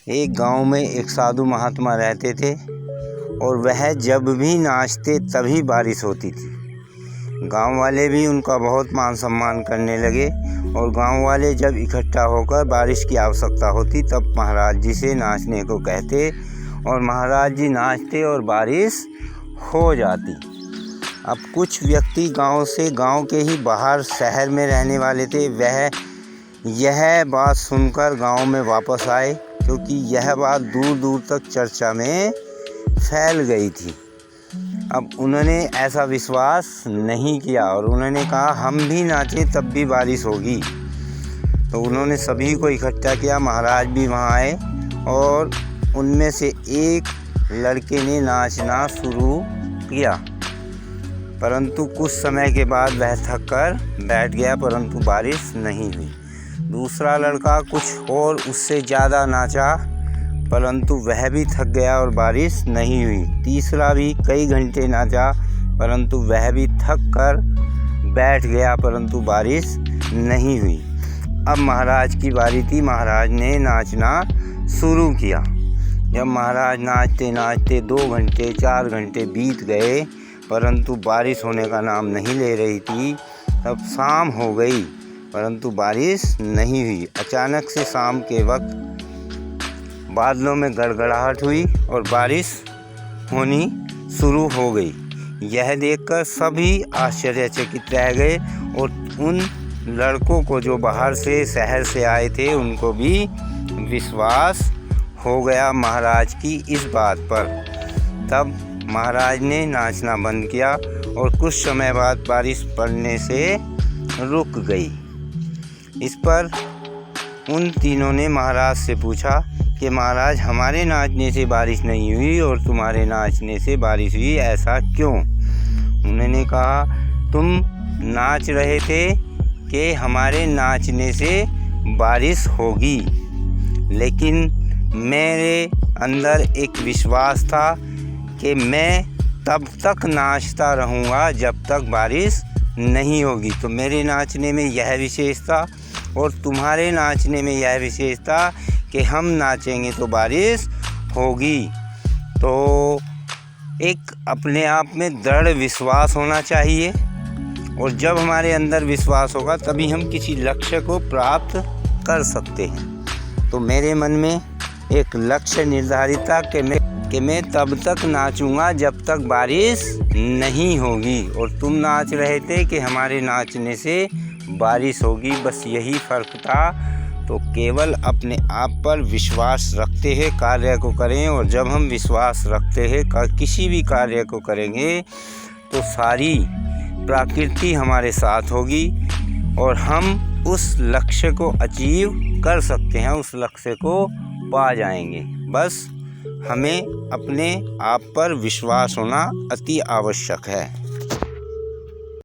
एक गांव में एक साधु महात्मा रहते थे और वह जब भी नाचते तभी बारिश होती थी। गांव वाले भी उनका बहुत मान सम्मान करने लगे और गांव वाले जब इकट्ठा होकर बारिश की आवश्यकता होती तब महाराज जी से नाचने को कहते और महाराज जी नाचते और बारिश हो जाती। अब कुछ व्यक्ति गांव के ही बाहर शहर में रहने वाले थे। वह यह बात सुनकर गांव में वापस आए, क्योंकि यह बात दूर दूर तक चर्चा में फैल गई थी। अब उन्होंने ऐसा विश्वास नहीं किया और उन्होंने कहा हम भी नाचें तब भी बारिश होगी। तो उन्होंने सभी को इकट्ठा किया। महाराज भी वहाँ आए और उनमें से एक लड़के ने नाचना शुरू किया, परंतु कुछ समय के बाद वह थक कर बैठ गया, परंतु बारिश नहीं हुई। दूसरा लड़का कुछ और उससे ज़्यादा नाचा, परंतु वह भी थक गया और बारिश नहीं हुई। तीसरा भी कई घंटे नाचा, परंतु वह भी थक कर बैठ गया, परंतु बारिश नहीं हुई। अब महाराज की बारी थी। महाराज ने नाचना शुरू किया। जब महाराज नाचते नाचते 2 घंटे 4 घंटे बीत गए, परंतु बारिश होने का नाम नहीं ले रही थी। तब शाम हो गई, परंतु बारिश नहीं हुई। अचानक से शाम के वक्त बादलों में गड़गड़ाहट हुई और बारिश होनी शुरू हो गई। यह देखकर सभी आश्चर्यचकित रह गए और उन लड़कों को जो बाहर से शहर से आए थे उनको भी विश्वास हो गया महाराज की इस बात पर। तब महाराज ने नाचना बंद किया और कुछ समय बाद बारिश पड़ने से रुक गई। इस पर उन तीनों ने महाराज से पूछा कि महाराज हमारे नाचने से बारिश नहीं हुई और तुम्हारे नाचने से बारिश हुई, ऐसा क्यों? उन्होंने कहा तुम नाच रहे थे कि हमारे नाचने से बारिश होगी, लेकिन मेरे अंदर एक विश्वास था कि मैं तब तक नाचता रहूँगा जब तक बारिश नहीं होगी। तो मेरे नाचने में यह विशेषता और तुम्हारे नाचने में यह विशेषता कि हम नाचेंगे तो बारिश होगी। तो एक अपने आप में दृढ़ विश्वास होना चाहिए और जब हमारे अंदर विश्वास होगा तभी हम किसी लक्ष्य को प्राप्त कर सकते हैं। तो मेरे मन में एक लक्ष्य निर्धारित था कि मैं तब तक नाचूंगा जब तक बारिश नहीं होगी, और तुम नाच रहे थे कि हमारे नाचने से बारिश होगी। बस यही फ़र्क था। तो केवल अपने आप पर विश्वास रखते हुए कार्य को करें, और जब हम विश्वास रखते हैं किसी भी कार्य को करेंगे तो सारी प्रकृति हमारे साथ होगी और हम उस लक्ष्य को अचीव कर सकते हैं, उस लक्ष्य को पा जाएंगे। बस हमें अपने आप पर विश्वास होना अति आवश्यक है।